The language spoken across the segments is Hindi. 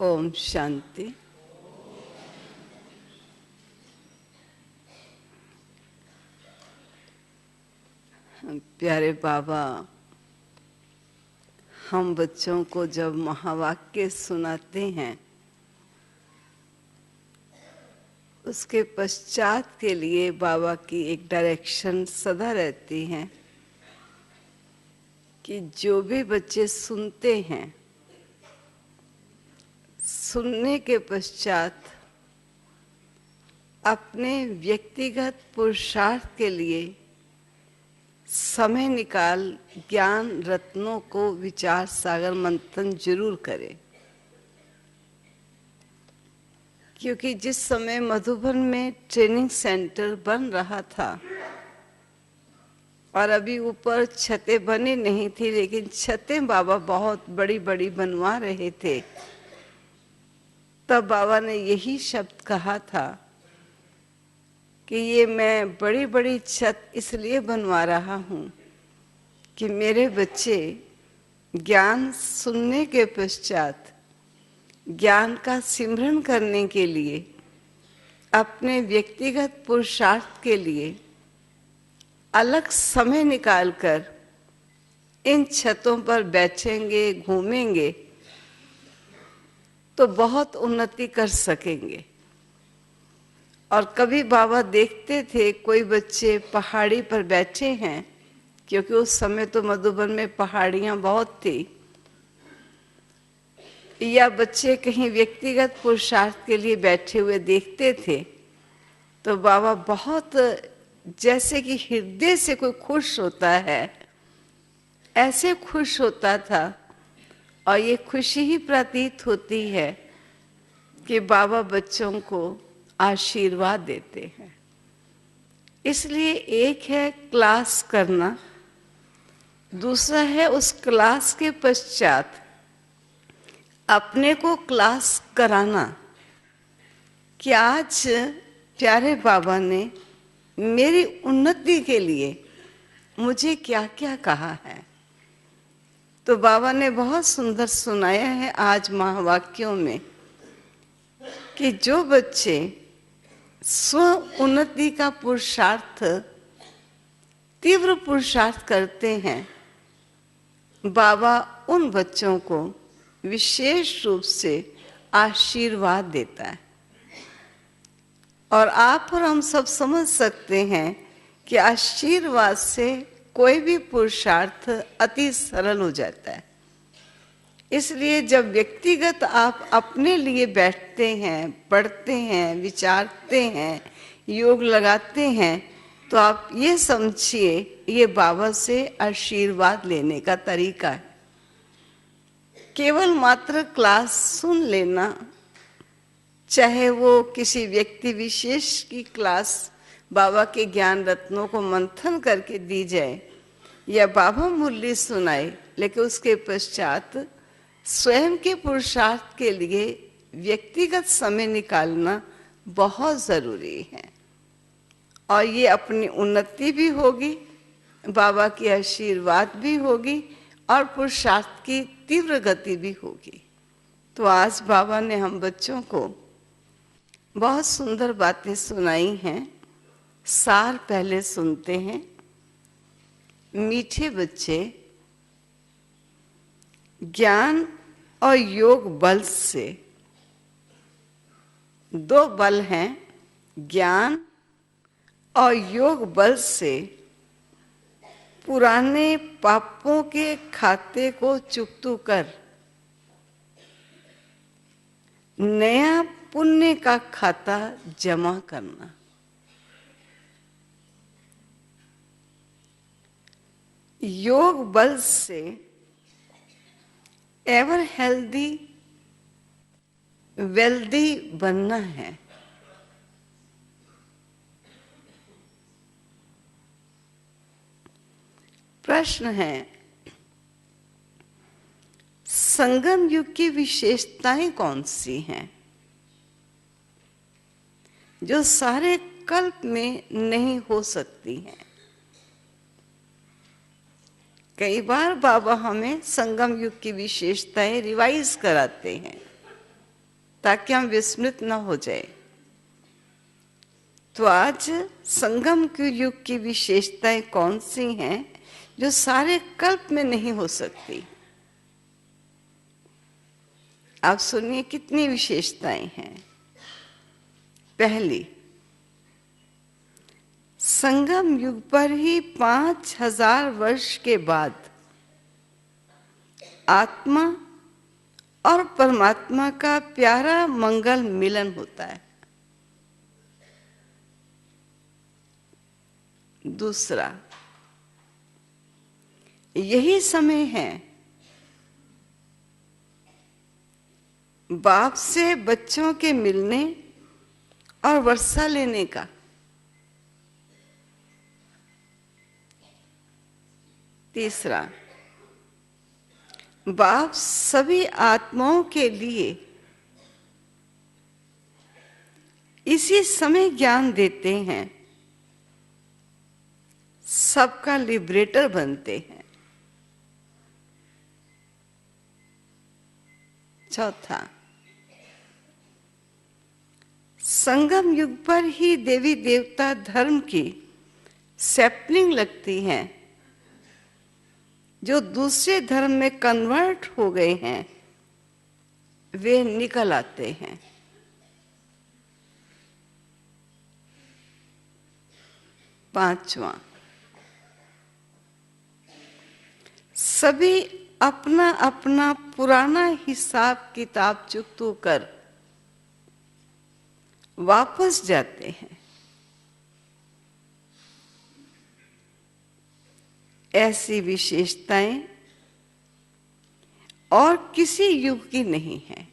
ओम शांति। प्यारे बाबा, हम बच्चों को जब महावाक्य सुनाते हैं उसके पश्चात के लिए बाबा की एक डायरेक्शन सदा रहती है कि जो भी बच्चे सुनते हैं, सुनने के पश्चात अपने व्यक्तिगत पुरुषार्थ के लिए समय निकाल ज्ञान रत्नों को विचार सागर मंथन जरूर करें। क्योंकि जिस समय मधुबन में ट्रेनिंग सेंटर बन रहा था और अभी ऊपर छतें बनी नहीं थी, लेकिन छतें बाबा बहुत बड़ी बड़ी बनवा रहे थे, तब बाबा ने यही शब्द कहा था कि ये मैं बड़ी बड़ी छत इसलिए बनवा रहा हूँ कि मेरे बच्चे ज्ञान सुनने के पश्चात ज्ञान का सिमरन करने के लिए अपने व्यक्तिगत पुरुषार्थ के लिए अलग समय निकालकर इन छतों पर बैठेंगे, घूमेंगे तो बहुत उन्नति कर सकेंगे। और कभी बाबा देखते थे कोई बच्चे पहाड़ी पर बैठे हैं, क्योंकि उस समय तो मधुबन में पहाड़ियाँ बहुत थी, या बच्चे कहीं व्यक्तिगत पुरुषार्थ के लिए बैठे हुए देखते थे, तो बाबा बहुत जैसे कि हृदय से कोई खुश होता है ऐसे खुश होता था। और ये खुशी ही प्रतीत होती है कि बाबा बच्चों को आशीर्वाद देते हैं। इसलिए एक है क्लास करना, दूसरा है उस क्लास के पश्चात अपने को क्लास कराना कि आज प्यारे बाबा ने मेरी उन्नति के लिए मुझे क्या क्या कहा है। तो बाबा ने बहुत सुंदर सुनाया है आज महावाक्यों में कि जो बच्चे स्व उन्नति का पुरुषार्थ, तीव्र पुरुषार्थ करते हैं, बाबा उन बच्चों को विशेष रूप से आशीर्वाद देता है। और आप और हम सब समझ सकते हैं कि आशीर्वाद से कोई भी पुरुषार्थ अति सरल हो जाता है। इसलिए जब व्यक्तिगत आप अपने लिए बैठते हैं, पढ़ते हैं, विचारते हैं, योग लगाते हैं, तो आप ये समझिए ये बाबा से आशीर्वाद लेने का तरीका है। केवल मात्र क्लास सुन लेना, चाहे वो किसी व्यक्ति विशेष की क्लास बाबा के ज्ञान रत्नों को मंथन करके दी जाए या बाबा मुरली सुनाए, लेकिन उसके पश्चात स्वयं के पुरुषार्थ के लिए व्यक्तिगत समय निकालना बहुत ज़रूरी है। और ये अपनी उन्नति भी होगी, बाबा की आशीर्वाद भी होगी और पुरुषार्थ की तीव्र गति भी होगी। तो आज बाबा ने हम बच्चों को बहुत सुंदर बातें सुनाई हैं। सार पहले सुनते हैं। मीठे बच्चे, ज्ञान और योग बल से, दो बल हैं, ज्ञान और योग बल से पुराने पापों के खाते को चुकतू कर नया पुण्य का खाता जमा करना। योग बल से एवर हेल्दी वेल्दी बनना है। प्रश्न है, संगम युग की विशेषताएं कौन सी हैं जो सारे कल्प में नहीं हो सकती हैं? कई बार बाबा हमें संगम युग की विशेषताएं रिवाइज कराते हैं ताकि हम विस्मृत न हो जाए। तो आज संगम के युग की विशेषताएं कौन सी हैं जो सारे कल्प में नहीं हो सकती? आप सुनिए कितनी विशेषताएं हैं। पहली, संगम युग पर ही 5000 वर्ष के बाद आत्मा और परमात्मा का प्यारा मंगल मिलन होता है। दूसरा, यही समय है बाप से बच्चों के मिलने और वर्षा लेने का। तीसरा, बाप सभी आत्माओं के लिए इसी समय ज्ञान देते हैं, सबका लिबरेटर बनते हैं। चौथा, संगम युग पर ही देवी देवता धर्म की सैपलिंग लगती हैं, जो दूसरे धर्म में कन्वर्ट हो गए हैं वे निकल आते हैं। पांचवा, सभी अपना अपना पुराना हिसाब किताब चुकता कर वापस जाते हैं। ऐसी विशेषताएं और किसी युग की नहीं है।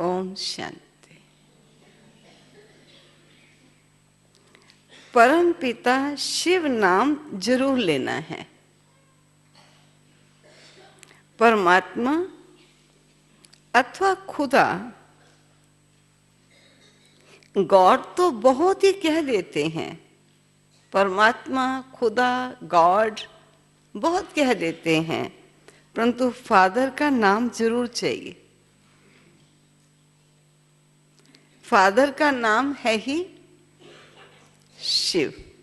ओम शांति। परम पिता शिव नाम जरूर लेना है। परमात्मा अथवा खुदा, गॉड तो बहुत ही कह देते हैं। परमात्मा, खुदा, गॉड बहुत कह देते हैं, परंतु फादर का नाम जरूर चाहिए। फादर का नाम है ही शिव।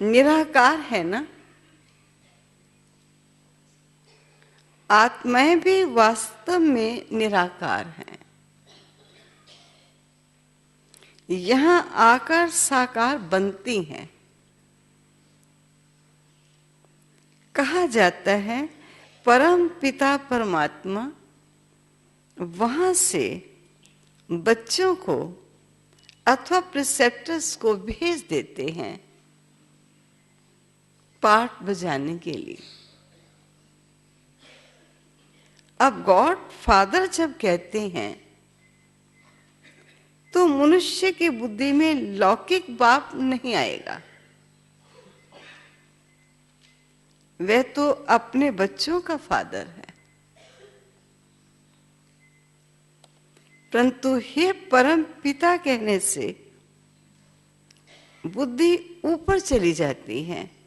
निराकार है ना। आत्माएं भी वास्तव में निराकार हैं। यहां आकर साकार बनती हैं। कहा जाता है परम पिता परमात्मा वहां से बच्चों को अथवा प्रिसेप्टर्स को भेज देते हैं पाठ बजाने के लिए। अब गॉड फादर जब कहते हैं तो मनुष्य की बुद्धि में लौकिक बाप नहीं आएगा। वह तो अपने बच्चों का फादर है। परंतु हे परम पिता कहने से बुद्धि ऊपर चली जाती है।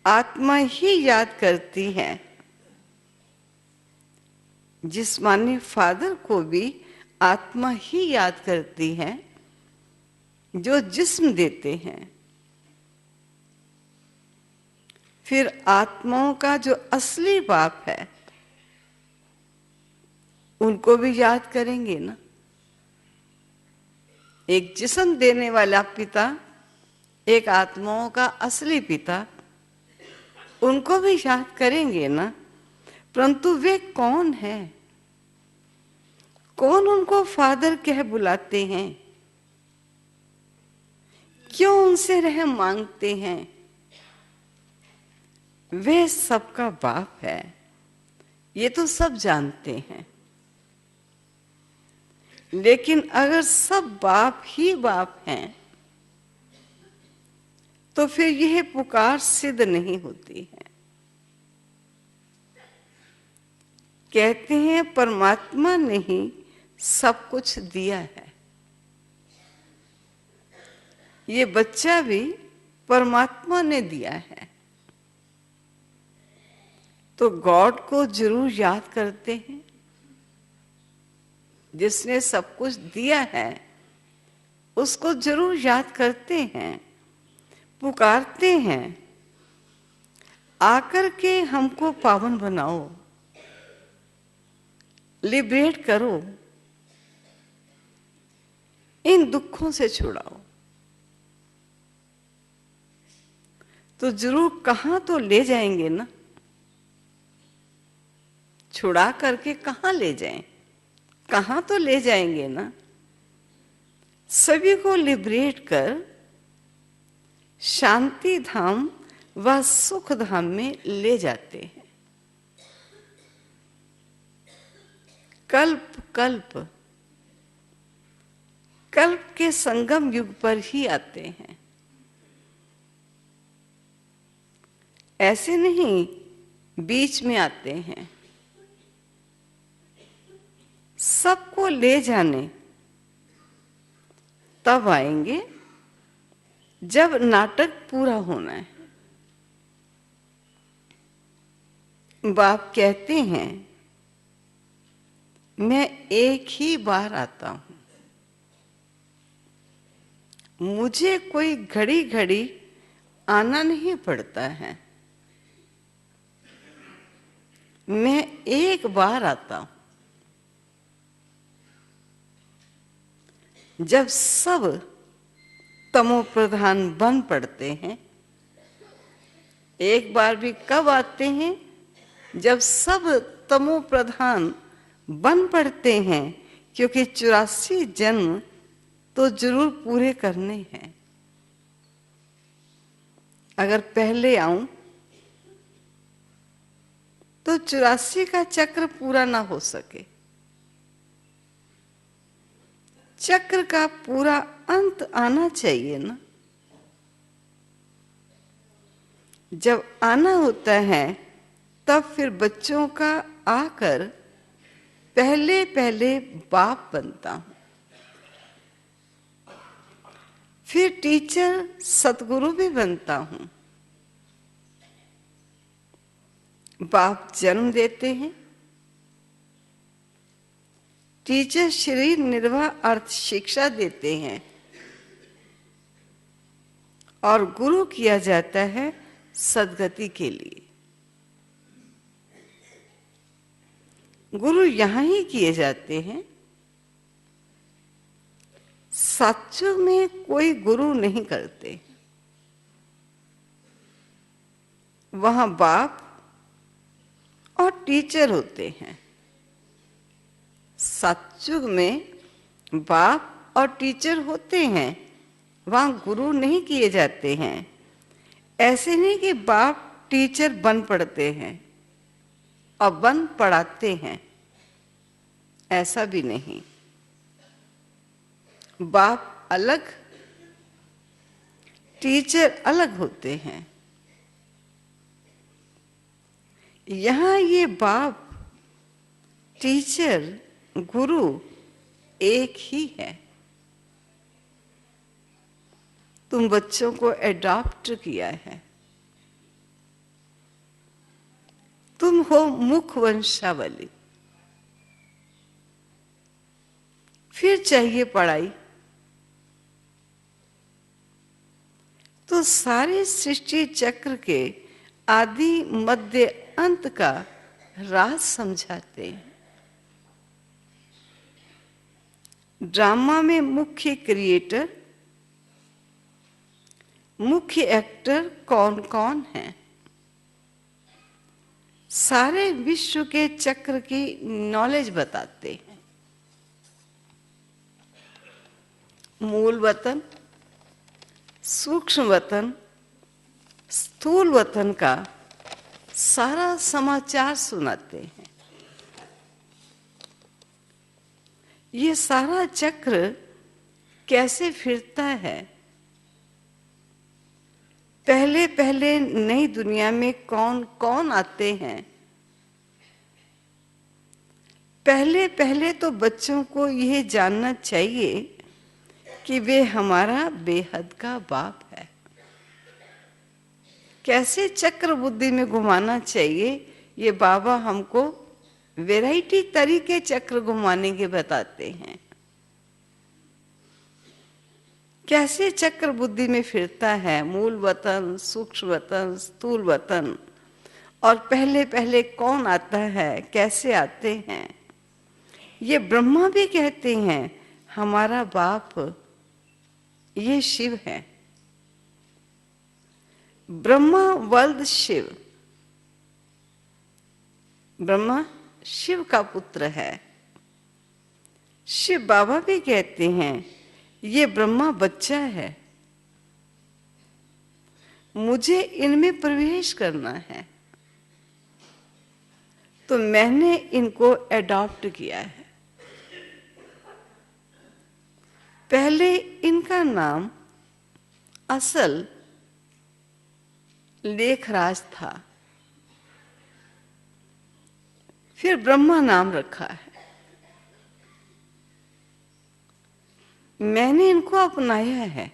आत्मा ही याद करती है। जिस्मानी फादर को भी आत्मा ही याद करती है जो जिस्म देते हैं। फिर आत्माओं का जो असली बाप है उनको भी याद करेंगे ना। एक जिस्म देने वाला पिता, एक आत्माओं का असली पिता, उनको भी याद करेंगे ना। परंतु वे कौन हैं? कौन उनको फादर कह बुलाते हैं? क्यों उनसे रहम मांगते हैं? वे सबका बाप है, ये तो सब जानते हैं। लेकिन अगर सब बाप ही बाप हैं तो फिर यह पुकार सिद्ध नहीं होती है। कहते हैं परमात्मा ने ही सब कुछ दिया है। ये बच्चा भी परमात्मा ने दिया है, तो गॉड को जरूर याद करते हैं। जिसने सब कुछ दिया है उसको जरूर याद करते हैं, पुकारते हैं, आकर के हमको पावन बनाओ, लिबरेट करो, इन दुखों से छुड़ाओ। तो जरूर कहां तो ले जाएंगे ना, छुड़ा करके कहां ले जाएं, कहां तो ले जाएंगे ना। सभी को लिबरेट कर शांति धाम व सुख धाम में ले जाते हैं। कल्प कल्प कल्प के संगम युग पर ही आते हैं, ऐसे नहीं बीच में आते हैं। सबको ले जाने तब आएंगे जब नाटक पूरा होना है। बाप कहते हैं मैं एक ही बार आता हूं, मुझे कोई घड़ी घड़ी आना नहीं पड़ता है, मैं एक बार आता हूं। जब सब तमो प्रधान बन पड़ते हैं, एक बार भी कब आते हैं? जब सब तमो प्रधान बन पड़ते हैं, क्योंकि 84 जन्म तो जरूर पूरे करने हैं। अगर पहले आऊं तो 84 का चक्र पूरा ना हो सके। चक्र का पूरा अंत आना चाहिए ना। जब आना होता है तब फिर बच्चों का आकर पहले पहले बाप बनता हूं, फिर टीचर सतगुरु भी बनता हूं। बाप जन्म देते हैं, टीचर शरीर निर्वाह अर्थ शिक्षा देते हैं, और गुरु किया जाता है सदगति के लिए। गुरु यहां ही किए जाते हैं। सत्संग में कोई गुरु नहीं करते, वहां बाप और टीचर होते हैं। सत्संग में बाप और टीचर होते हैं, वहां गुरु नहीं किए जाते हैं। ऐसे नहीं कि बाप टीचर बन पड़ते हैं और बन पढ़ाते हैं, ऐसा भी नहीं। बाप अलग, टीचर अलग होते हैं। यहां ये बाप, टीचर, गुरु एक ही है। तुम बच्चों को एडॉप्ट किया है, तुम हो मुख वंशावली। फिर चाहिए पढ़ाई, तो सारे सृष्टि चक्र के आदि मध्य अंत का राज समझाते हैं। ड्रामा में मुख्य क्रिएटर, मुख्य एक्टर कौन कौन है, सारे विश्व के चक्र की नॉलेज बताते हैं। मूल वतन, सूक्ष्म वतन, स्थूल वतन का सारा समाचार सुनाते हैं। ये सारा चक्र कैसे फिरता है, पहले पहले नई दुनिया में कौन कौन आते हैं। पहले पहले तो बच्चों को यह जानना चाहिए कि वे हमारा बेहद का बाप है। कैसे चक्र बुद्धि में घुमाना चाहिए, ये बाबा हमको वैरायटी तरीके चक्र घुमाने के बताते हैं। कैसे चक्र बुद्धि में फिरता है, मूल वतन, सूक्ष्म वतन, स्थूल वतन, और पहले पहले कौन आता है, कैसे आते हैं। ये ब्रह्मा भी कहते हैं हमारा बाप ये शिव है। ब्रह्मा वल्द शिव, ब्रह्मा शिव का पुत्र है। शिव बाबा भी कहते हैं ये ब्रह्मा बच्चा है, मुझे इनमें प्रवेश करना है, तो मैंने इनको एडॉप्ट किया है। पहले इनका नाम असल लेखराज था, फिर ब्रह्मा नाम रखा है। मैंने इनको अपनाया है।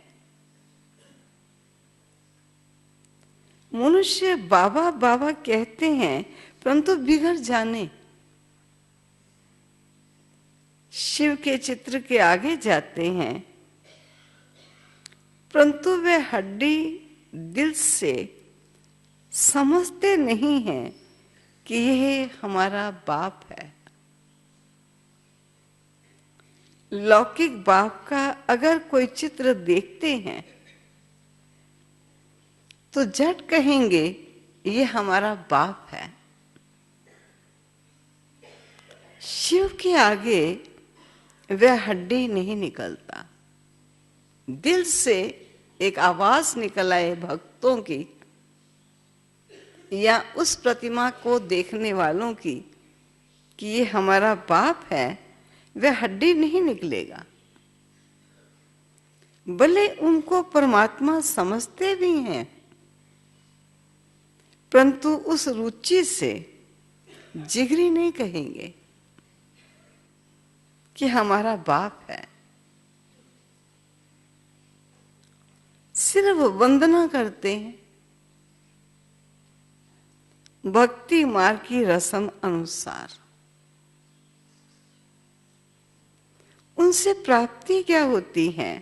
मनुष्य बाबा बाबा कहते हैं परंतु बिगड़ जाने, शिव के चित्र के आगे जाते हैं, परंतु वे हड्डी दिल से समझते नहीं हैं कि यह हमारा बाप है। लौकिक बाप का अगर कोई चित्र देखते हैं तो झट कहेंगे ये हमारा बाप है। शिव के आगे वह हड्डी नहीं निकलता, दिल से एक आवाज निकल आए भक्तों की या उस प्रतिमा को देखने वालों की कि ये हमारा बाप है, वह हड्डी नहीं निकलेगा। भले उनको परमात्मा समझते भी हैं, परंतु उस रुचि से जिगरी नहीं कहेंगे कि हमारा बाप है। सिर्फ वंदना करते हैं भक्ति मार्ग की रस्म अनुसार। उनसे प्राप्ति क्या होती है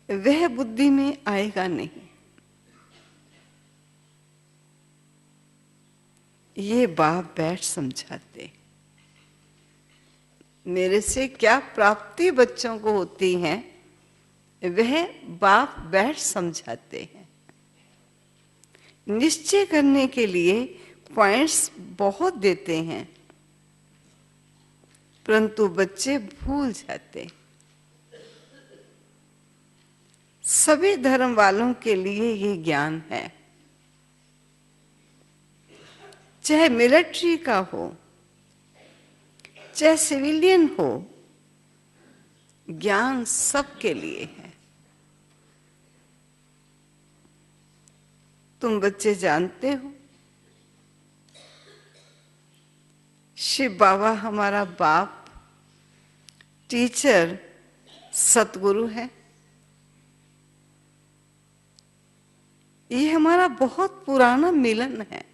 वह बुद्धि में आएगा नहीं। ये बाप बैठ समझाते मेरे से क्या प्राप्ति बच्चों को होती है, वह बाप बैठ समझाते हैं। निश्चय करने के लिए पॉइंट्स बहुत देते हैं, परंतु बच्चे भूल जाते। सभी धर्म वालों के लिए ये ज्ञान है, चाहे मिलिट्री का हो चाहे सिविलियन हो, ज्ञान सबके लिए है। तुम बच्चे जानते हो शिव बाबा हमारा बाप, टीचर, सतगुरु है। ये हमारा बहुत पुराना मिलन है।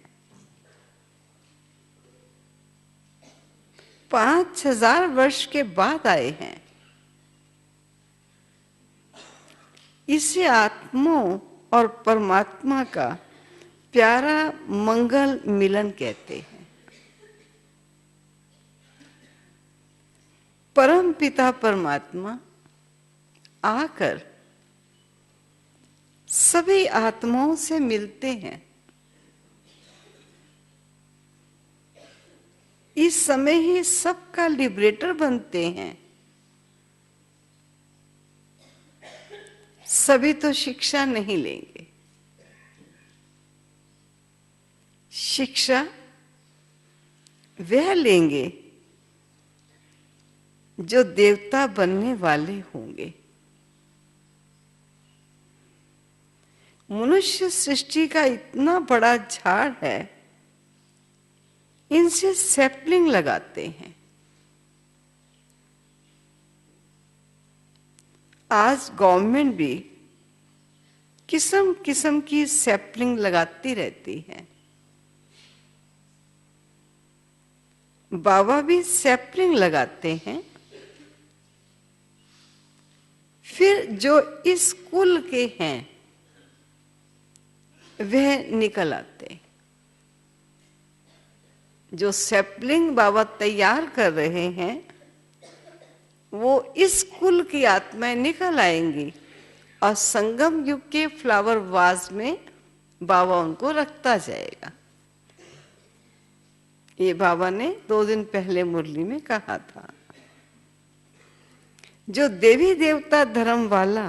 5000 वर्ष के बाद आए हैं। इसे आत्माओं और परमात्मा का प्यारा मंगल मिलन कहते हैं। परम पिता परमात्मा आकर सभी आत्माओं से मिलते हैं। इस समय ही सबका लिबरेटर बनते हैं। सभी तो शिक्षा नहीं लेंगे। शिक्षा वह लेंगे जो देवता बनने वाले होंगे। मनुष्य सृष्टि का इतना बड़ा झाड़ है, इनसे सैपलिंग लगाते हैं। आज गवर्नमेंट भी किस्म किस्म की सैपलिंग लगाती रहती है। बाबा भी सैपलिंग लगाते हैं। फिर जो इस कुल के हैं वह निकल आते। जो सैपलिंग बाबा तैयार कर रहे हैं वो इस कुल की आत्माएं निकल आएंगी और संगम युग के फ्लावर वाज में बाबा उनको रखता जाएगा। ये बाबा ने 2 दिन पहले मुरली में कहा था। जो देवी देवता धर्म वाला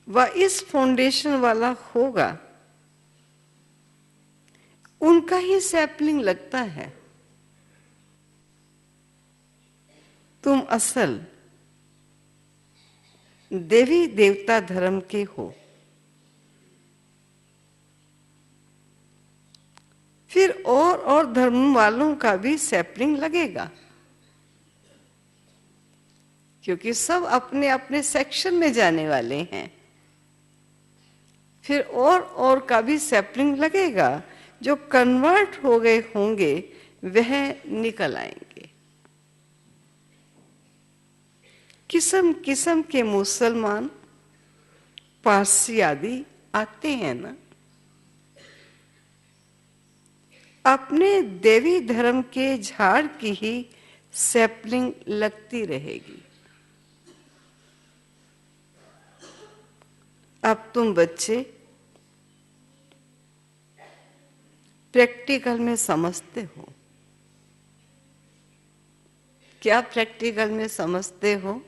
वह इस फाउंडेशन वाला होगा, उनका ही सैपलिंग लगता है। तुम असल देवी देवता धर्म के हो। फिर और धर्म वालों का भी सैपलिंग लगेगा, क्योंकि सब अपने अपने सेक्शन में जाने वाले हैं। फिर और का भी सैपलिंग लगेगा। जो कन्वर्ट हो गए होंगे वह निकल आएंगे। किस्म किस्म के मुसलमान, पारसी आदि आते हैं ना, अपने देवी धर्म के झाड़ की ही सैपलिंग लगती रहेगी। अब तुम बच्चे प्रैक्टिकल में समझते हो। क्या प्रैक्टिकल में समझते हो?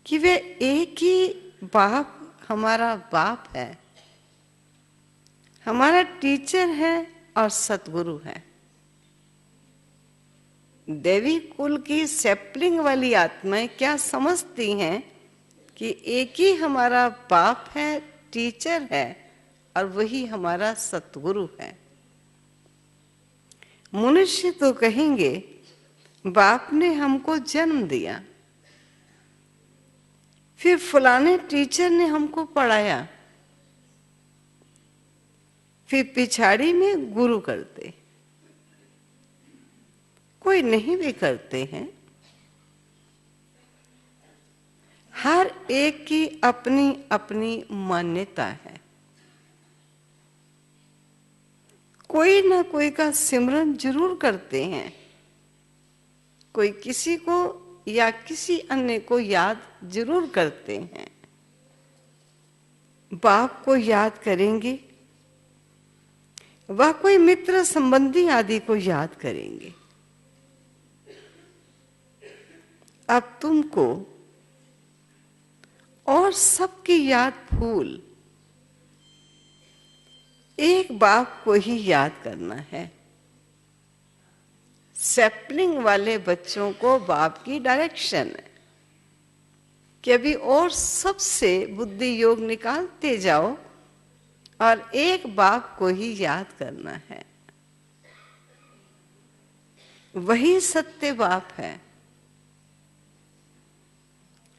कि वे एक ही बाप हमारा बाप है, हमारा टीचर है और सतगुरु है। देवी कुल की सैपलिंग वाली आत्माएं क्या समझती हैं कि एक ही हमारा बाप है, टीचर है और वही हमारा सतगुरु है। मनुष्य तो कहेंगे बाप ने हमको जन्म दिया, फिर फलाने टीचर ने हमको पढ़ाया, फिर पिछाड़ी में गुरु करते। कोई नहीं भी करते हैं। हर एक की अपनी अपनी मान्यता है। कोई ना कोई का सिमरन जरूर करते हैं। कोई किसी को या किसी अन्य को याद जरूर करते हैं। बाप को याद करेंगे, वह कोई मित्र संबंधी आदि को याद करेंगे। अब तुमको और सबकी याद भूल एक बाप को ही याद करना है। सैपलिंग वाले बच्चों को बाप की डायरेक्शन है कि अभी और सबसे बुद्धि योग निकालते जाओ और एक बाप को ही याद करना है। वही सत्य बाप है,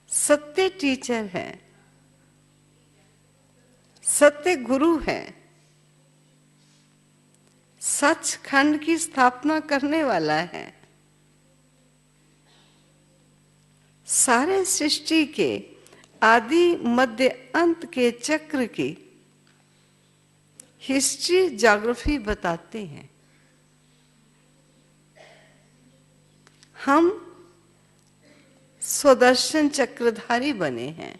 सत्य टीचर है, सत्य गुरु है, सचखंड की स्थापना करने वाला है। सारे सृष्टि के आदि मध्य अंत के चक्र की हिस्ट्री ज्योग्राफी बताते हैं। हम स्वदर्शन चक्रधारी बने हैं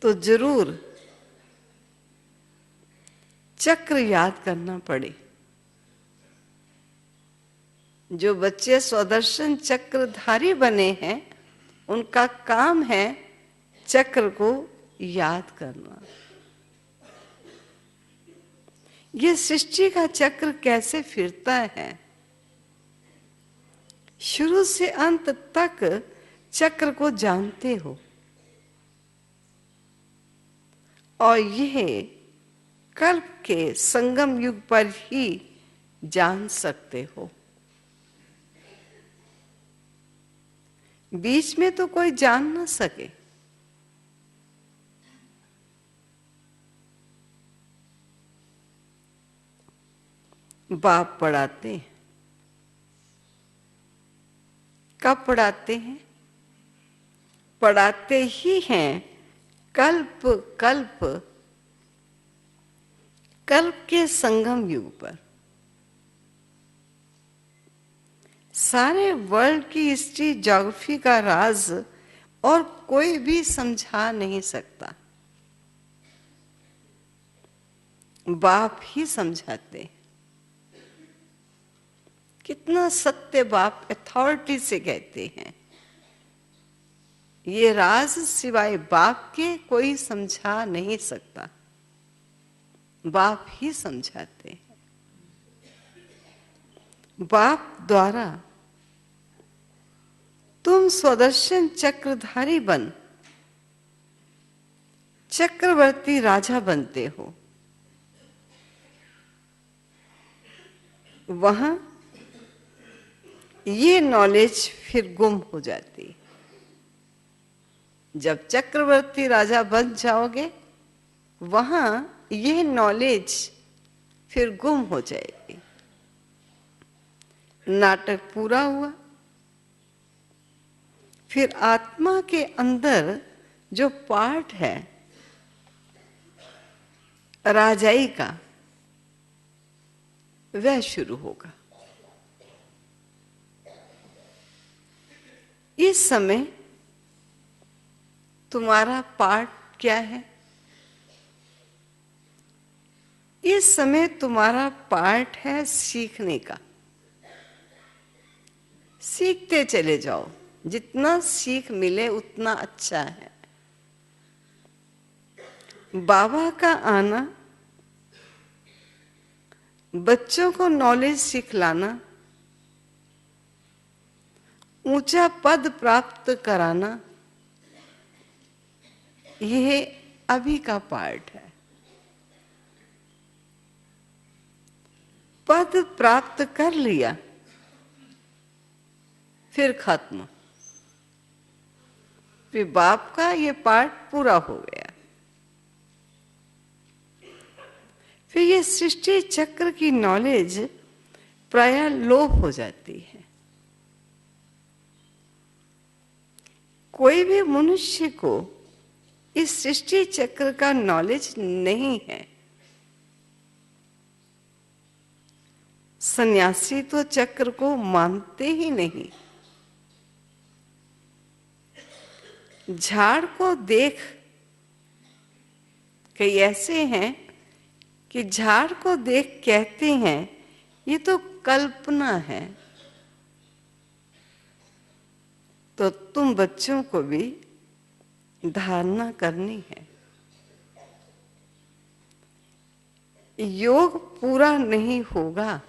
तो जरूर चक्र याद करना पड़े। जो बच्चे स्वदर्शन चक्रधारी बने हैं उनका काम है चक्र को याद करना। ये सृष्टि का चक्र कैसे फिरता है, शुरू से अंत तक चक्र को जानते हो और यह कल्प के संगम युग पर ही जान सकते हो। बीच में तो कोई जान ना सके। बाप पढ़ाते हैं। कब पढ़ाते हैं? पढ़ाते ही हैं कल्प कल्प कल्प के संगम युग पर। सारे वर्ल्ड की हिस्ट्री, ज्योग्राफी का राज और कोई भी समझा नहीं सकता, बाप ही समझाते। कितना सत्य बाप अथॉरिटी से कहते हैं, ये राज सिवाय बाप के कोई समझा नहीं सकता, बाप ही समझाते हैं। बाप द्वारा तुम स्वदर्शन चक्रधारी बन चक्रवर्ती राजा बनते हो। वहां ये नॉलेज फिर गुम हो जाती। जब चक्रवर्ती राजा बन जाओगे, वहां ये नॉलेज फिर गुम हो जाएगी। नाटक पूरा हुआ। फिर आत्मा के अंदर जो पार्ट है राजाई का, वह शुरू होगा। इस समय तुम्हारा पार्ट क्या है? इस समय तुम्हारा पार्ट है सीखने का। सीखते चले जाओ, जितना सीख मिले उतना अच्छा है। बाबा का आना, बच्चों को नॉलेज सिखलाना, ऊंचा पद प्राप्त कराना, यह अभी का पार्ट है। पद प्राप्त कर लिया, फिर खत्म। फिर बाप का ये पार्ट पूरा हो गया। फिर ये सृष्टि चक्र की नॉलेज प्रायः लोप हो जाती है। कोई भी मनुष्य को इस सृष्टि चक्र का नॉलेज नहीं है। सन्यासी तो चक्र को मानते ही नहीं। झाड़ को देख, कई ऐसे हैं कि झाड़ को देख कहते हैं ये तो कल्पना है। तो तुम बच्चों को भी धारणा करनी है। योग पूरा नहीं होगा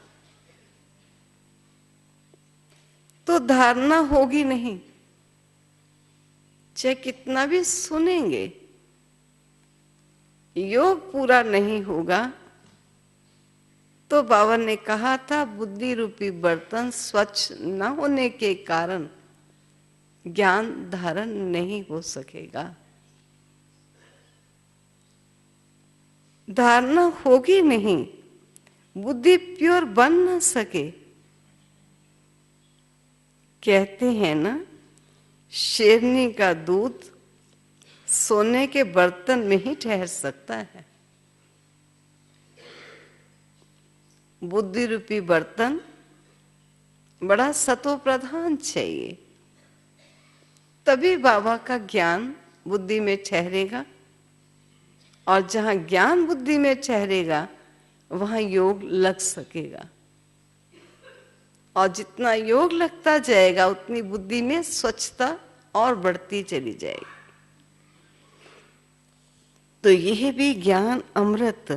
तो धारणा होगी नहीं। चाहे कितना भी सुनेंगे, योग पूरा नहीं होगा तो बाबा ने कहा था, बुद्धि रूपी बर्तन स्वच्छ न होने के कारण ज्ञान धारण नहीं हो सकेगा। धारणा होगी नहीं, बुद्धि प्योर बन न सके। कहते हैं ना, शेरनी का दूध सोने के बर्तन में ही ठहर सकता है। बुद्धि रूपी बर्तन बड़ा सतो प्रधान चाहिए, तभी बाबा का ज्ञान बुद्धि में ठहरेगा। और जहां ज्ञान बुद्धि में ठहरेगा वहां योग लग सकेगा। और जितना योग लगता जाएगा उतनी बुद्धि में स्वच्छता और बढ़ती चली जाएगी। तो यह भी ज्ञान अमृत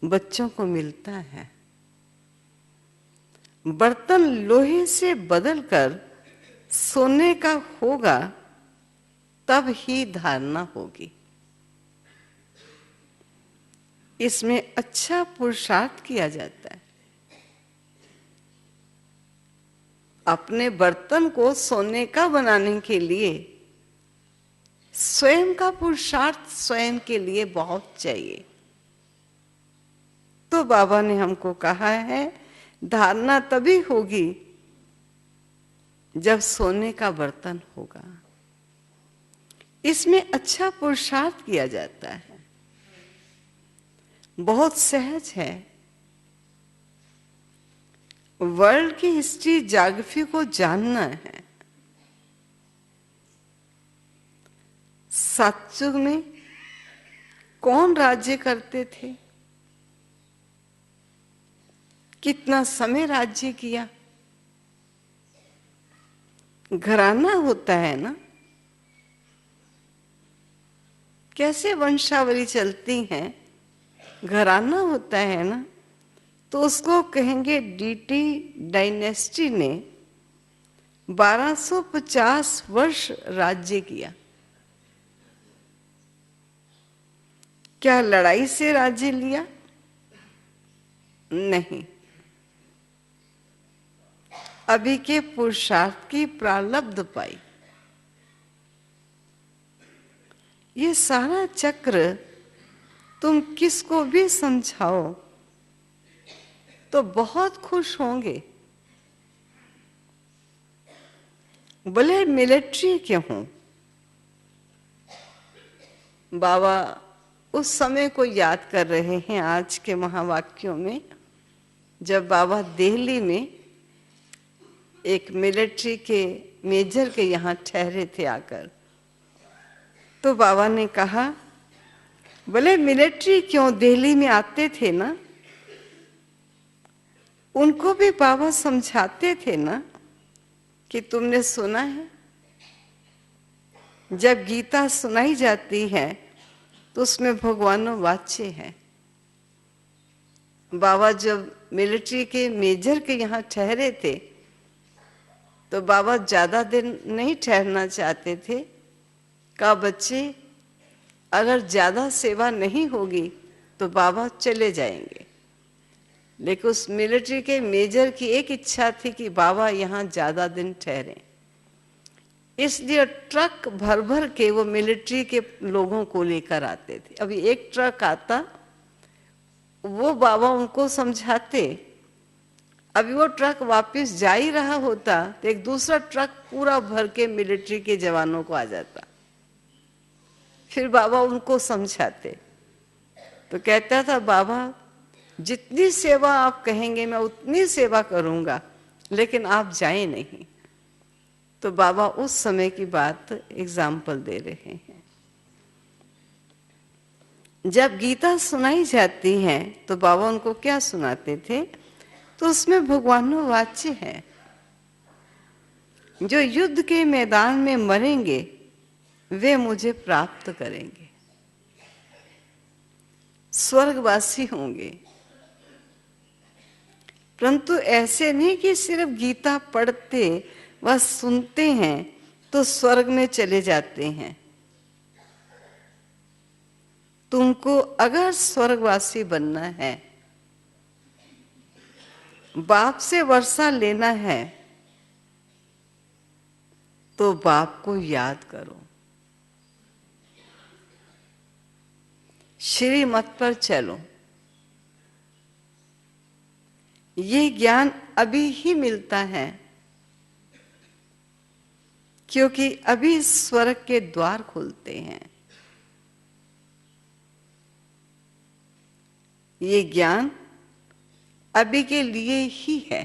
बच्चों को मिलता है। बर्तन लोहे से बदलकर सोने का होगा, तब ही धारणा होगी। इसमें अच्छा पुरुषार्थ किया जाता है। अपने बर्तन को सोने का बनाने के लिए स्वयं का पुरुषार्थ स्वयं के लिए बहुत चाहिए। तो बाबा ने हमको कहा है, धारणा तभी होगी जब सोने का बर्तन होगा। इसमें अच्छा पुरुषार्थ किया जाता है, बहुत सहज है। वर्ल्ड की हिस्ट्री ज्योग्राफी को जानना है। सतयुग में कौन राज्य करते थे, कितना समय राज्य किया। घराना होता है ना, कैसे वंशावली चलती है, घराना होता है ना, तो उसको कहेंगे डीटी डायनेस्टी ने 1250 वर्ष राज्य किया। क्या लड़ाई से राज्य लिया? नहीं, अभी के पुरुषार्थ की प्रारब्ध पाई। ये सारा चक्र तुम किसको भी समझाओ तो बहुत खुश होंगे। बोले मिलिट्री क्यों हूं? बाबा उस समय को याद कर रहे हैं आज के महावाक्यों में, जब बाबा दिल्ली में एक मिलिट्री के मेजर के यहाँ ठहरे थे आकर। तो बाबा ने कहा, बोले मिलिट्री क्यों, दिल्ली में आते थे ना, उनको भी बाबा समझाते थे ना कि तुमने सुना है, जब गीता सुनाई जाती है तो उसमें भगवानों वाच्य है। बाबा जब मिलिट्री के मेजर के यहाँ ठहरे थे तो बाबा ज्यादा दिन नहीं ठहरना चाहते थे। कहा बच्चे, अगर ज्यादा सेवा नहीं होगी तो बाबा चले जाएंगे। लेकिन उस मिलिट्री के मेजर की एक इच्छा थी कि बाबा यहाँ ज्यादा दिन ठहरे, इसलिए ट्रक भर भर के वो मिलिट्री के लोगों को लेकर आते थे। अभी एक ट्रक आता, वो बाबा उनको समझाते, अभी वो ट्रक वापस जा ही रहा होता तो एक दूसरा ट्रक पूरा भर के मिलिट्री के जवानों को आ जाता। फिर बाबा उनको समझाते तो कहता था, बाबा जितनी सेवा आप कहेंगे मैं उतनी सेवा करूंगा, लेकिन आप जाए नहीं। तो बाबा उस समय की बात एग्जाम्पल दे रहे हैं। जब गीता सुनाई जाती है तो बाबा उनको क्या सुनाते थे, तो उसमें भगवानों वाच्य है, जो युद्ध के मैदान में मरेंगे वे मुझे प्राप्त करेंगे, स्वर्गवासी होंगे। परंतु ऐसे नहीं कि सिर्फ गीता पढ़ते व सुनते हैं तो स्वर्ग में चले जाते हैं। तुमको अगर स्वर्गवासी बनना है, बाप से वर्षा लेना है, तो बाप को याद करो, श्रीमत पर चलो। ये ज्ञान अभी ही मिलता है, क्योंकि अभी स्वर्ग के द्वार खुलते हैं। ये ज्ञान अभी के लिए ही है।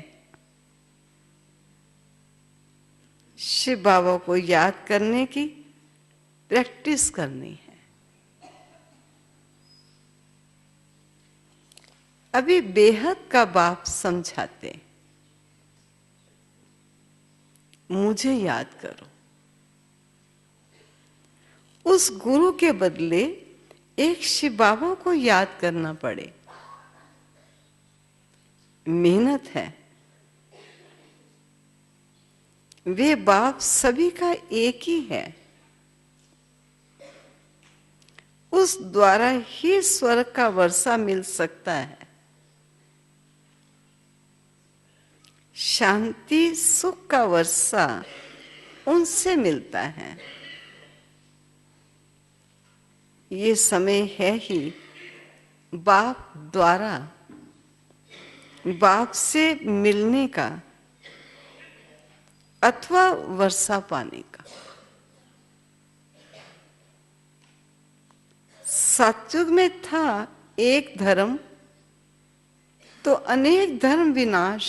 शिव बाबा को याद करने की प्रैक्टिस करनी है। अभी बेहद का बाप समझाते, मुझे याद करो। उस गुरु के बदले एक शिव बाबा को याद करना पड़े, मेहनत है। वे बाप सभी का एक ही है, उस द्वारा ही स्वर्ग का वर्षा मिल सकता है। शांति सुख का वर्षा उनसे मिलता है। ये समय है ही बाप द्वारा बाप से मिलने का अथवा वर्षा पाने का। सतयुग में था एक धर्म तो अनेक धर्म विनाश,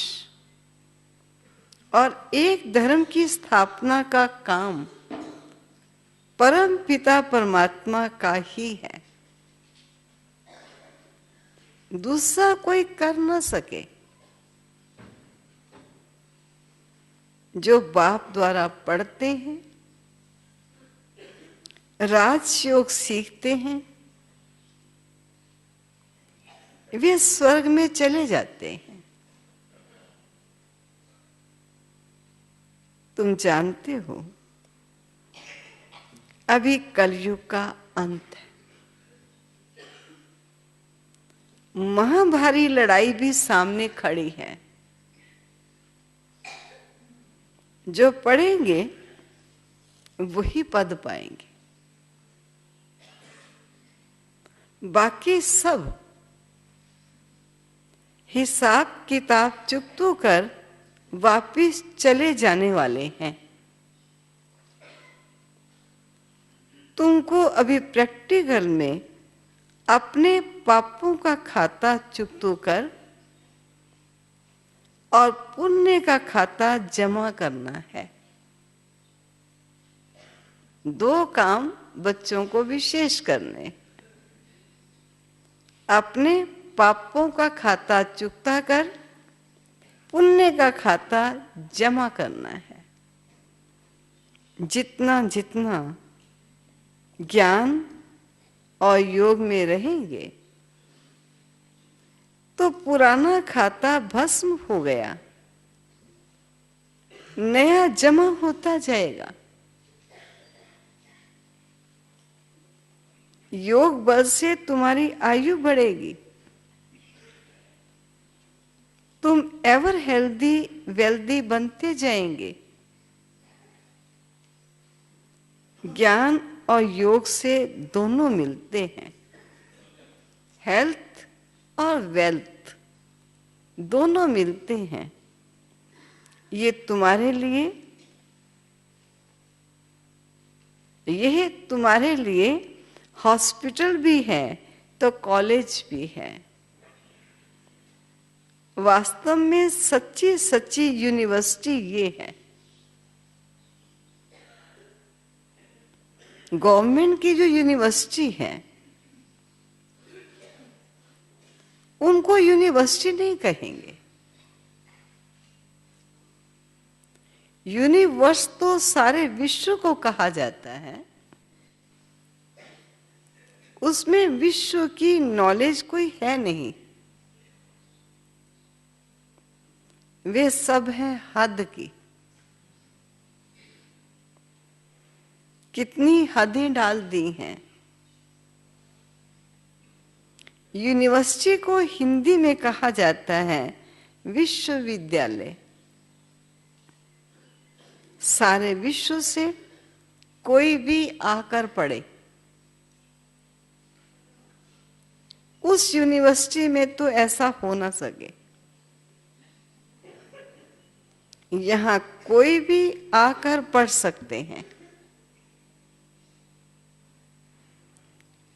और एक धर्म की स्थापना का काम परम पिता परमात्मा का ही है, दूसरा कोई कर न सके। जो बाप द्वारा पढ़ते हैं, राजयोग सीखते हैं, वे स्वर्ग में चले जाते हैं। तुम जानते हो अभी कलयुग का अंत है। महाभारी लड़ाई भी सामने खड़ी है। जो पढ़ेंगे वही पद पाएंगे, बाकी सब हिसाब किताब चुकतो कर वापिस चले जाने वाले हैं। तुमको अभी प्रैक्टिकल में अपने पापों का खाता चुकतो कर और पुण्य का खाता जमा करना है। दो काम बच्चों को विशेष करने। अपने पापों का खाता चुकता कर पुण्य का खाता जमा करना है। जितना जितना ज्ञान और योग में रहेंगे तो पुराना खाता भस्म हो गया, नया जमा होता जाएगा। योग बल से तुम्हारी आयु बढ़ेगी। तुम एवर हेल्दी वेल्दी बनते जाएंगे। ज्ञान और योग से दोनों मिलते हैं। हेल्थ और वेल्थ दोनों मिलते हैं। ये तुम्हारे लिए, यह तुम्हारे लिए हॉस्पिटल भी है तो कॉलेज भी है। वास्तव में सच्ची सच्ची यूनिवर्सिटी ये है। गवर्नमेंट की जो यूनिवर्सिटी है उनको यूनिवर्सिटी नहीं कहेंगे। यूनिवर्स तो सारे विश्व को कहा जाता है। उसमें विश्व की नॉलेज कोई है नहीं। वे सब है हद की। कितनी हदें डाल दी हैं। यूनिवर्सिटी को हिंदी में कहा जाता है विश्वविद्यालय। सारे विश्व से कोई भी आकर पढ़े। उस यूनिवर्सिटी में तो ऐसा हो ना सके। यहां कोई भी आकर पढ़ सकते हैं।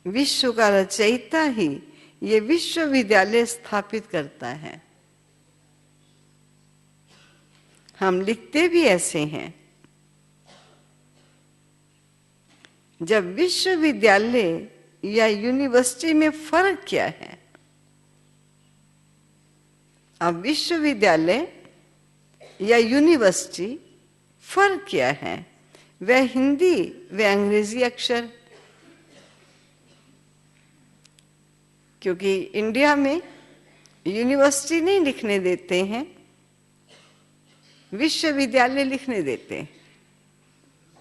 विश्व का रचयिता ही ये विश्वविद्यालय स्थापित करता है। हम लिखते भी ऐसे हैं। जब विश्वविद्यालय या यूनिवर्सिटी में फर्क क्या है? अब विश्वविद्यालय या यूनिवर्सिटी फर्क क्या है? वह हिंदी व अंग्रेजी अक्षर। क्योंकि इंडिया में यूनिवर्सिटी नहीं लिखने देते हैं, विश्वविद्यालय लिखने देते हैं।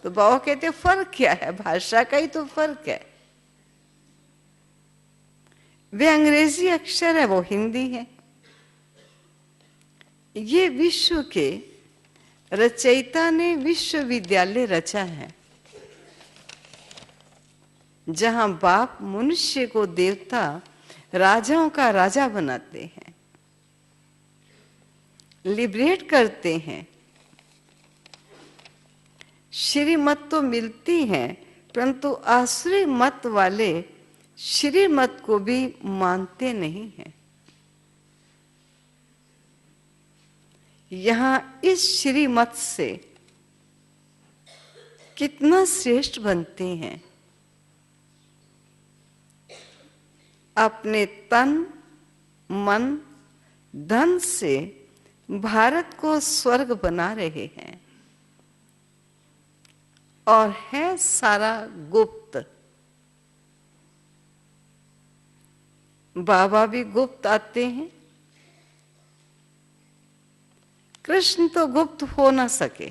तो बाबा कहते हैं फर्क क्या है? भाषा का ही तो फर्क है। वे अंग्रेजी अक्षर है, वो हिंदी है। ये विश्व के रचयिता ने विश्वविद्यालय रचा है, जहां बाप मनुष्य को देवता, राजाओं का राजा बनाते हैं, लिबरेट करते हैं। श्रीमत तो मिलती है, परंतु आसुरी मत वाले श्रीमत को भी मानते नहीं हैं। यहां इस श्रीमत से कितना श्रेष्ठ बनते हैं। अपने तन, मन, धन से भारत को स्वर्ग बना रहे हैं, और है सारा गुप्त। बाबा भी गुप्त आते हैं। कृष्ण तो गुप्त हो ना सके।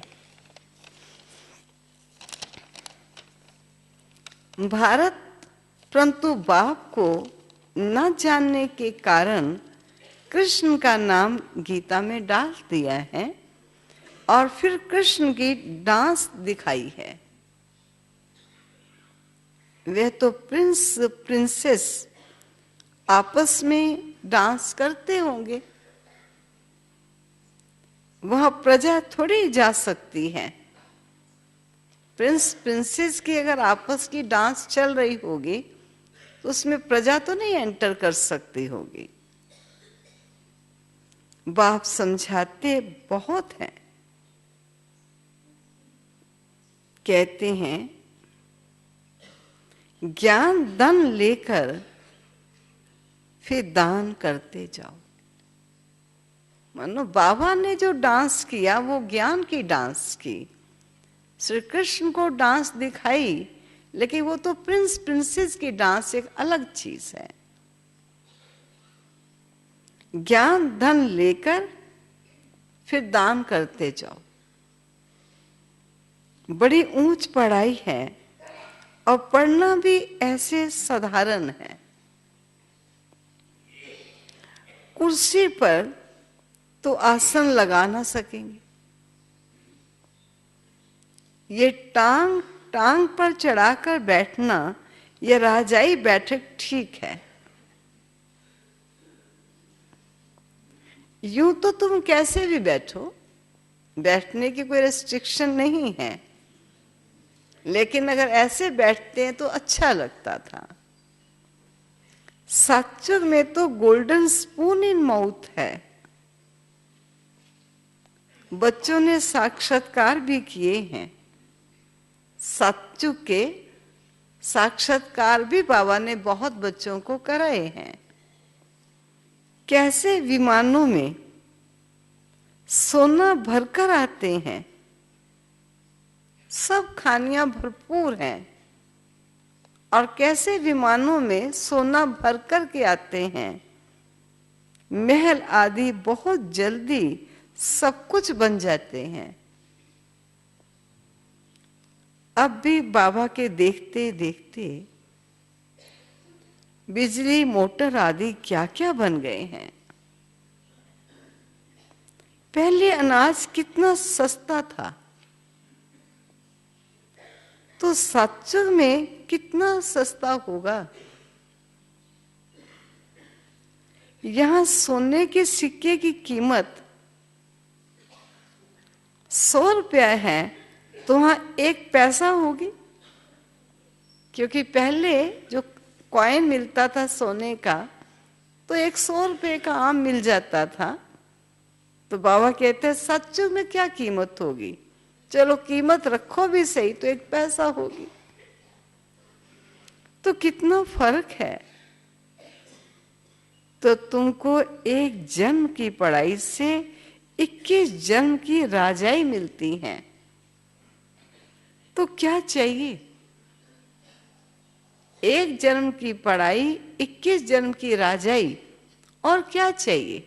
भारत परंतु बाप को न जानने के कारण कृष्ण का नाम गीता में डाल दिया है, और फिर कृष्ण की डांस दिखाई है। वे तो प्रिंस प्रिंसेस आपस में डांस करते होंगे, वहां प्रजा थोड़ी जा सकती है। प्रिंस प्रिंसेस की अगर आपस की डांस चल रही होगी तो उसमें प्रजा तो नहीं एंटर कर सकती होगी। बाप समझाते बहुत हैं। कहते हैं ज्ञान धन लेकर फिर दान करते जाओ। मानो बाबा ने जो डांस किया वो ज्ञान की डांस की, श्री कृष्ण को डांस दिखाई, लेकिन वो तो प्रिंस प्रिंसेस की डांस एक अलग चीज है। ज्ञान धन लेकर फिर दान करते जाओ। बड़ी ऊंच पढ़ाई है, और पढ़ना भी ऐसे साधारण है। कुर्सी पर तो आसन लगा ना सकेंगे, ये टांग टांग पर चढ़ाकर बैठना, ये राजाई बैठक ठीक है। यूं तो तुम कैसे भी बैठो, बैठने की कोई रेस्ट्रिक्शन नहीं है, लेकिन अगर ऐसे बैठते हैं तो अच्छा लगता था। सत्युग में तो गोल्डन स्पून इन माउथ है। बच्चों ने साक्षात्कार भी किए हैं। सत्युग के साक्षात्कार भी बाबा ने बहुत बच्चों को कराए हैं। कैसे विमानों में सोना भरकर आते हैं, सब खानियां भरपूर हैं, और कैसे विमानों में सोना भरकर के आते हैं। महल आदि बहुत जल्दी सब कुछ बन जाते हैं। अब भी बाबा के देखते देखते बिजली मोटर आदि क्या क्या बन गए हैं। पहले अनाज कितना सस्ता था, तो सत्युग में कितना सस्ता होगा। यहां सोने के सिक्के की कीमत 100 रुपया है, तो वहां 1 पैसा होगी, क्योंकि पहले जो कॉइन मिलता था सोने का तो 100 रुपये का आम मिल जाता था। तो बाबा कहते हैं सत्युग में क्या कीमत होगी, चलो कीमत रखो भी सही, तो 1 पैसा होगी। तो कितना फर्क है। तो तुमको 1 जन्म की पढ़ाई से 21 जन्म की राजाई मिलती है, तो क्या चाहिए। 1 जन्म की पढ़ाई, 21 जन्म की राजाई, और क्या चाहिए।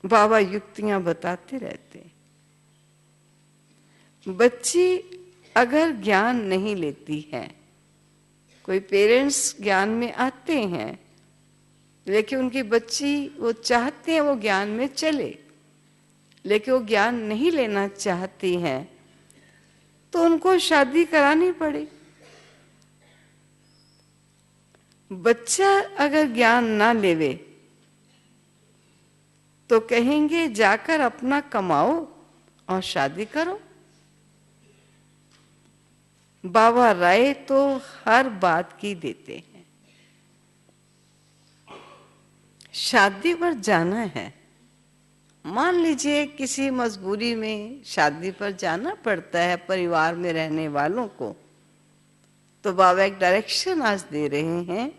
बाबा युक्तियां बताते रहते। बच्ची अगर ज्ञान नहीं लेती है, कोई पेरेंट्स ज्ञान में आते हैं लेकिन उनकी बच्ची वो चाहते हैं वो ज्ञान में चले, लेकिन वो ज्ञान नहीं लेना चाहती हैं, तो उनको शादी करानी पड़े। बच्चा अगर ज्ञान ना लेवे तो कहेंगे जाकर अपना कमाओ और शादी करो। बाबा राय तो हर बात की देते हैं। शादी पर जाना है, मान लीजिए किसी मजबूरी में शादी पर जाना पड़ता है परिवार में रहने वालों को, तो बाबा एक डायरेक्शन आज दे रहे हैं,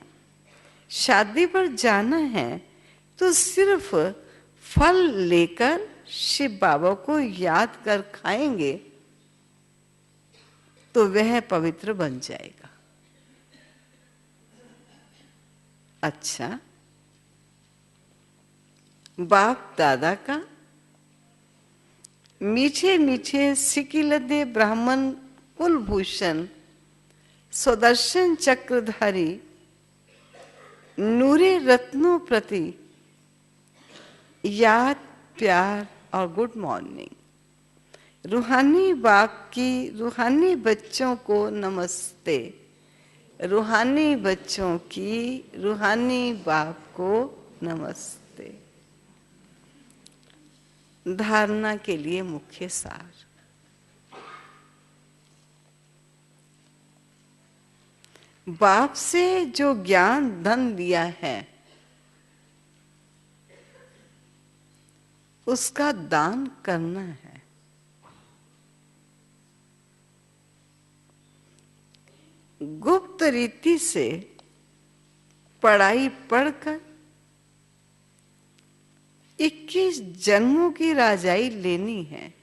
शादी पर जाना है तो सिर्फ फल लेकर शिव बाबा को याद कर खाएंगे तो वह पवित्र बन जाएगा। अच्छा, बाप दादा का मीठे मीठे सिकिलदे ब्राह्मण कुलभूषण सुदर्शन चक्रधारी नूरे रत्नों प्रति याद, प्यार और गुड मॉर्निंग। रूहानी बाप की रूहानी बच्चों को नमस्ते। रूहानी बच्चों की रूहानी बाप को नमस्ते। धारणा के लिए मुख्य सार। बाप से जो ज्ञान धन लिया है उसका दान करना है। गुप्त रीति से पढ़ाई पढ़कर 21 जन्मों की राजाई लेनी है।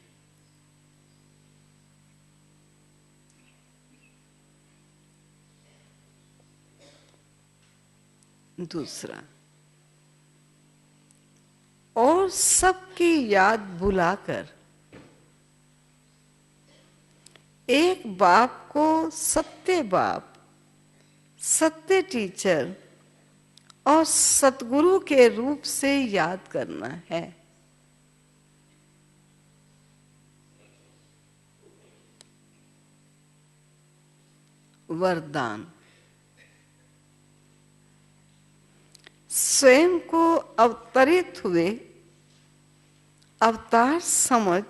दूसरा, और सबकी याद भुलाकर एक बाप को सत्य बाप, सत्य टीचर और सतगुरु के रूप से याद करना है। वरदान। स्वयं को अवतरित हुए अवतार समझ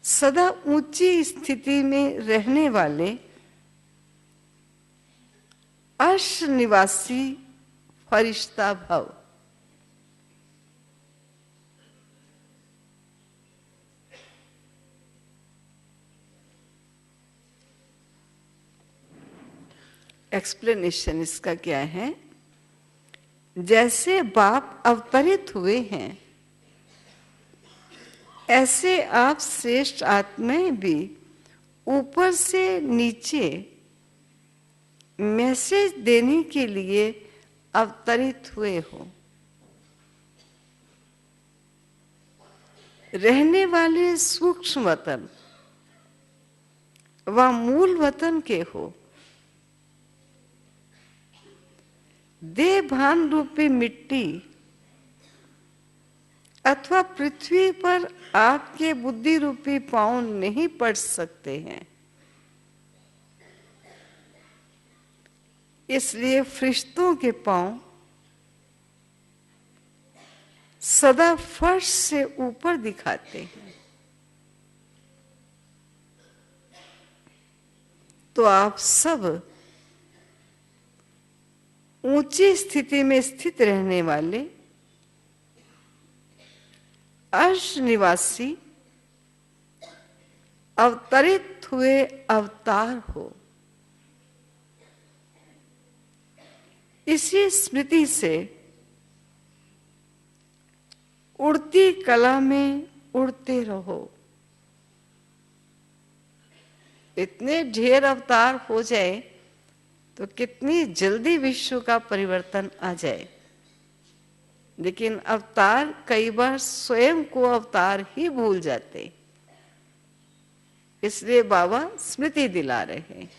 सदा ऊंची स्थिति में रहने वाले अर्श निवासी फरिश्ता भव। एक्सप्लेनेशन इसका क्या है? जैसे बाप अवतरित हुए हैं, ऐसे आप श्रेष्ठ आत्माएं भी ऊपर से नीचे मैसेज देने के लिए अवतरित हुए हो। रहने वाले सूक्ष्म वतन व मूल वतन के हो। देह भान रूपी मिट्टी अथवा पृथ्वी पर आपके बुद्धि रूपी पांव नहीं पड़ सकते हैं, इसलिए फरिश्तों के पांव सदा फर्श से ऊपर दिखाते हैं। तो आप सब ऊंची स्थिति में स्थित रहने वाले अर्श निवासी अवतरित हुए अवतार हो। इसी स्मृति से उड़ती कला में उड़ते रहो। इतने ढेर अवतार हो जाए तो कितनी जल्दी विश्व का परिवर्तन आ जाए, लेकिन अवतार कई बार स्वयं को अवतार ही भूल जाते। इसलिए बाबा स्मृति दिला रहे हैं।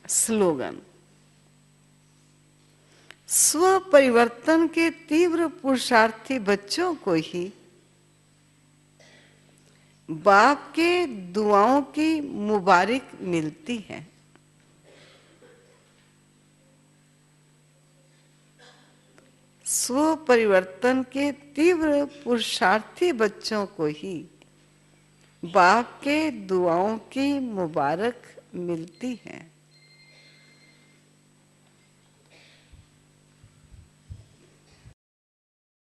स्लोगन। स्व परिवर्तन के तीव्र पुरुषार्थी बच्चों को ही बाप के दुआओं की मुबारक मिलती है। स्व परिवर्तन के तीव्र पुरुषार्थी बच्चों को ही बाप के दुआओं की मुबारक मिलती है।